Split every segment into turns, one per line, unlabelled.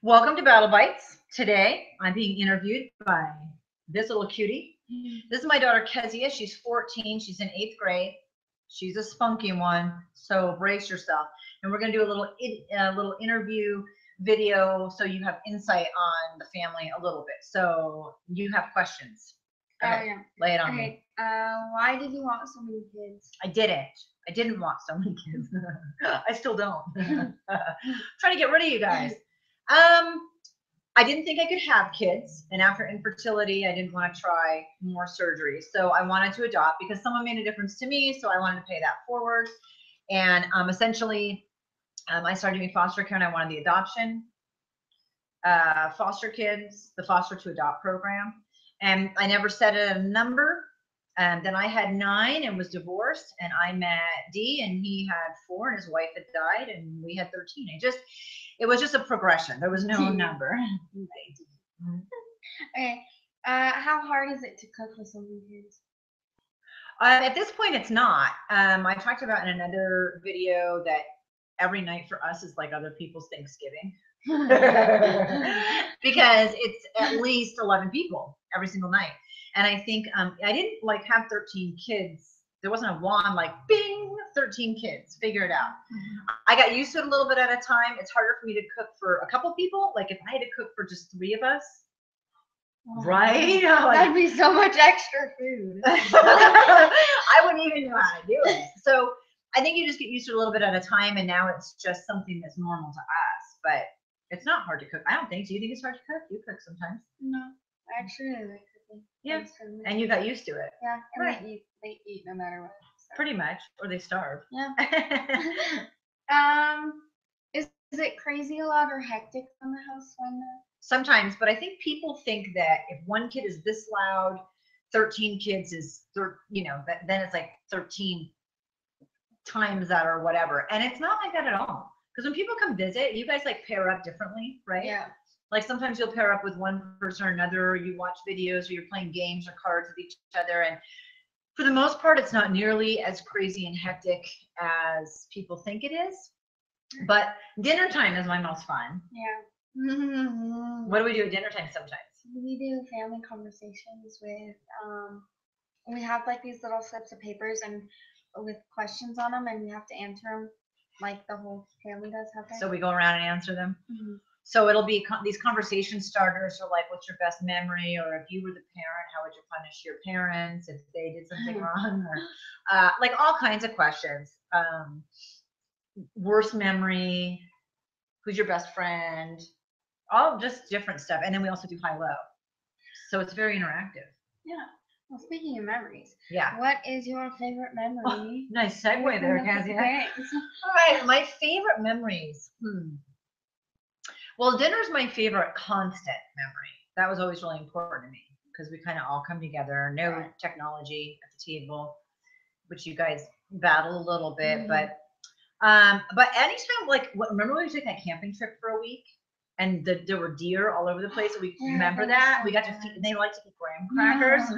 Welcome to Battle Bites. Today, I'm being interviewed by this little cutie. This is my daughter Kezia. She's 14. She's in 8th grade. She's a spunky one, so brace yourself. And we're going to do a little interview video so you have insight on the family a little bit. So you have questions. Go ahead.
Yeah.
Lay it on me.
Why did you want so many kids?
I didn't. I didn't want so many kids. I still don't. Trying to get rid of you guys. I didn't think I could have kids, and after infertility, I didn't want to try more surgery. So I wanted to adopt because someone made a difference to me, so I wanted to pay that forward. And essentially, I started doing foster care, and I wanted the adoption, foster kids, the foster to adopt program. And I never set a number. Then I had 9 and was divorced, and I met D, and he had 4, and his wife had died, and we had 13. It was just a progression. There was no number.
Okay. How hard is it to cook for so many kids?
At this point, it's not. I talked about in another video that every night for us is like other people's Thanksgiving. Because it's at least 11 people every single night. And I think I didn't like have 13 kids. There wasn't a wand like bing, 13 kids, figure it out. I got used to it a little bit at a time. It's harder for me to cook for a couple people. Like if I had to cook for just 3 of us, right?
That'd be so much extra food.
I wouldn't even know how to do it. So I think you just get used to it a little bit at a time, and now it's just something that's normal to us. But it's not hard to cook. I don't think. Do you think it's hard to cook? You cook sometimes.
No, actually, I like cooking.
Yeah, and you got used to it.
Yeah, and
right.
they eat no matter what. So.
Pretty much, or they starve.
Yeah. Is it crazy loud or hectic on the house when?
Sometimes, but I think people think that if one kid is this loud, 13 kids is, then it's like 13 times that or whatever. And it's not like that at all. Because when people come visit, you guys like pair up differently, right?
Yeah.
Like sometimes you'll pair up with one person or another, or you watch videos, or you're playing games or cards with each other. And for the most part, it's not nearly as crazy and hectic as people think it is. But dinner time is my most fun.
Yeah.
What do we do at dinner time sometimes?
We do family conversations with, we have like these little slips of papers and with questions on them, and we have to answer them like the whole family does.
So we go around and answer them.
Mm-hmm.
So it'll be these conversation starters are like, what's your best memory? Or if you were the parent, how would you punish your parents if they did something wrong? Or like all kinds of questions. Worst memory, who's your best friend? All just different stuff. And then we also do high-low. So it's very interactive.
Yeah. Well, speaking of memories,
yeah.
What is your favorite memory?
Oh, nice segue there, Kezia. All right, my favorite memories. Well, dinner's my favorite constant memory. That was always really important to me because we kind of all come together. No technology at the table, which you guys battle a little bit, but anytime, like, remember when we took that camping trip for a week? And there were deer all over the place. And we remember that. We got to feed, and they like to eat graham crackers.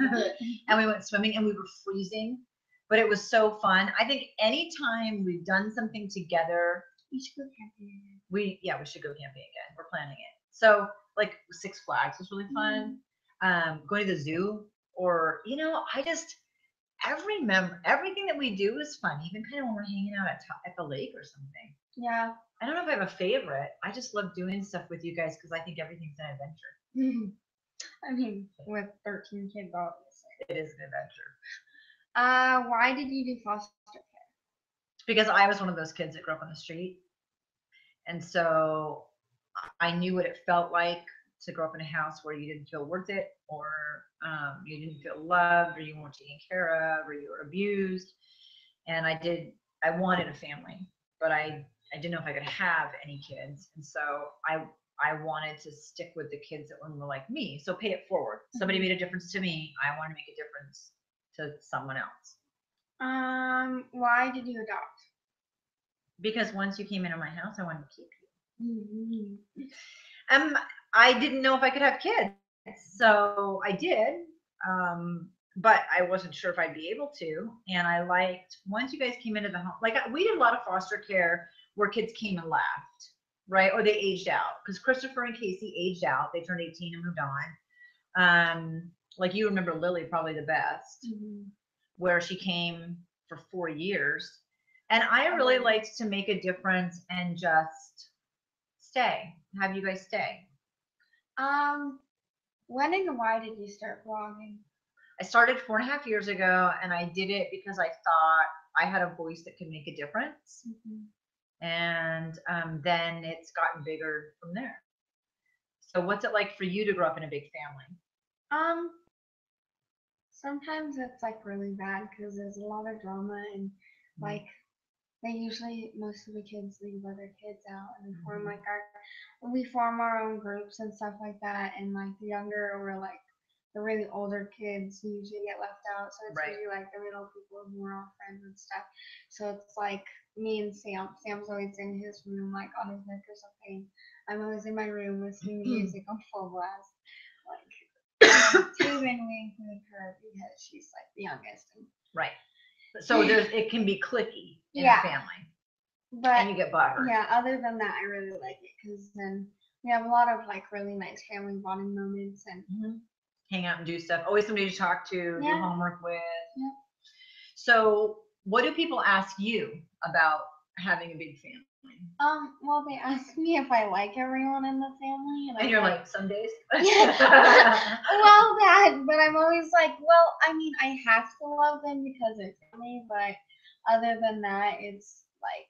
And we went swimming, and we were freezing. But it was so fun. I think anytime we've done something together,
we should go camping.
We should go camping again. We're planning it. So like Six Flags was really fun. Going to the zoo, or everything that we do is fun. Even kind of when we're hanging out at the lake or something.
Yeah.
I don't know if I have a favorite. I just love doing stuff with you guys because I think everything's an adventure.
I mean, with 13 kids, obviously.
It is an adventure.
Why did you do foster care?
Because I was one of those kids that grew up on the street. And so I knew what it felt like to grow up in a house where you didn't feel worth it, or you didn't feel loved, or you weren't taken care of, or you were abused. And I wanted a family, but I didn't know if I could have any kids. And so I wanted to stick with the kids that were more like me. So pay it forward. Somebody made a difference to me. I want to make a difference to someone else.
Why did you adopt?
Because once you came into my house, I wanted to keep you. I didn't know if I could have kids, so I did. But I wasn't sure if I'd be able to. And I liked, once you guys came into the home, like we did a lot of foster care where kids came and left. right? Or they aged out because Christopher and Casey aged out. They turned 18 and moved on. Like you remember Lily probably the best, where she came for 4 years. And I really liked to make a difference and just stay, have you guys stay.
When and why did you start vlogging?
I started 4.5 years ago, and I did it because I thought I had a voice that could make a difference. And then it's gotten bigger from there. So what's it like for you to grow up in a big family?
Sometimes it's like really bad because there's a lot of drama and like they usually, most of the kids leave other kids out and we form our own groups and stuff like that, and like the younger or like the really older kids usually get left out, so it's usually like the middle people who are all friends and stuff. So it's like me and Sam's always in his room, like on his neck or something. I'm always in my room listening to music on full blast. Like Taven we include her because she's like the youngest.
Right. So it can be clicky in a family. But and you get butthurt.
Yeah, other than that, I really like it because then we have a lot of like really nice family bonding moments and
hang out and do stuff. Always somebody to talk to, do homework with. Yeah. So what do people ask you about having a big family?
Well, they ask me if I like everyone in the family,
and you're like, some days.
Well, that, but I'm always like, well, I mean, I have to love them because they're family, but other than that, it's like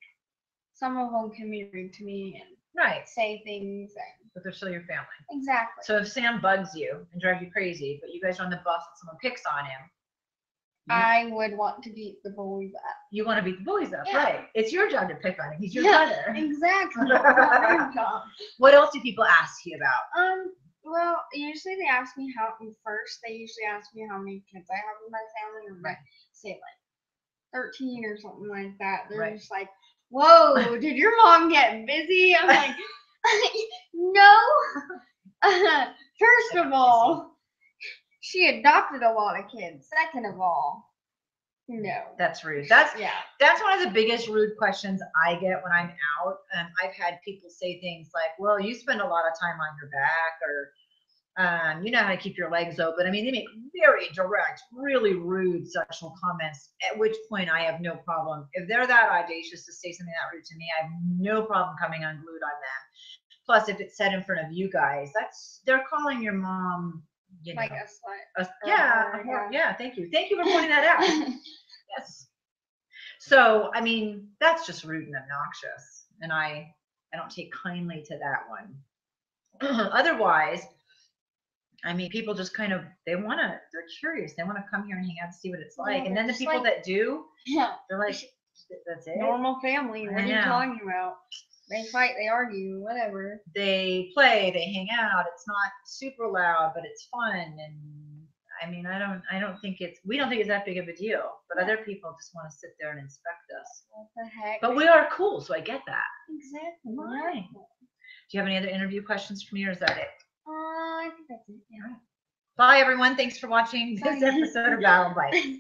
some of them can be rude to me and say things,
but they're still your family.
Exactly.
So if Sam bugs you and drives you crazy, but you guys are on the bus and someone picks on him,
I would want to beat the boys up.
You want to beat the boys up, right? It's your job to pick on him. He's your brother.
Exactly. Your job.
What else do people ask you about?
Well, usually they ask me they usually ask me how many kids I have in my family, or say like 13 or something like that. They're just like, whoa, did your mom get busy? I'm like, no. First of all, she adopted a lot of kids. Second of all, no.
That's rude. That's one of the biggest rude questions I get when I'm out. I've had people say things like, well, you spend a lot of time on your back, or you know how to keep your legs open. I mean, they make very direct, really rude sexual comments, at which point I have no problem. If they're that audacious to say something that rude to me, I have no problem coming unglued on them. Plus, if it's said in front of you guys, they're calling your mom, you know,
like a slut.
Yeah, thank you. Thank you for pointing that out. Yes. So, I mean, that's just rude and obnoxious. And I don't take kindly to that one. Otherwise, I mean, people just kind of, they're curious. They want to come here and hang out and see what it's like. And then the people that do, they're like, that's it.
Normal family. What are you talking about? They fight, they argue, whatever.
They play, they hang out. It's not super loud, but it's fun. And I mean, we don't think it's that big of a deal, but other people just want to sit there and inspect us.
What the heck?
But we are cool, so I get that.
Exactly.
Right. Do you have any other interview questions for me, or is that it?
I think that's it.
Yeah. Bye, everyone. Thanks for watching this episode of Battle Bite.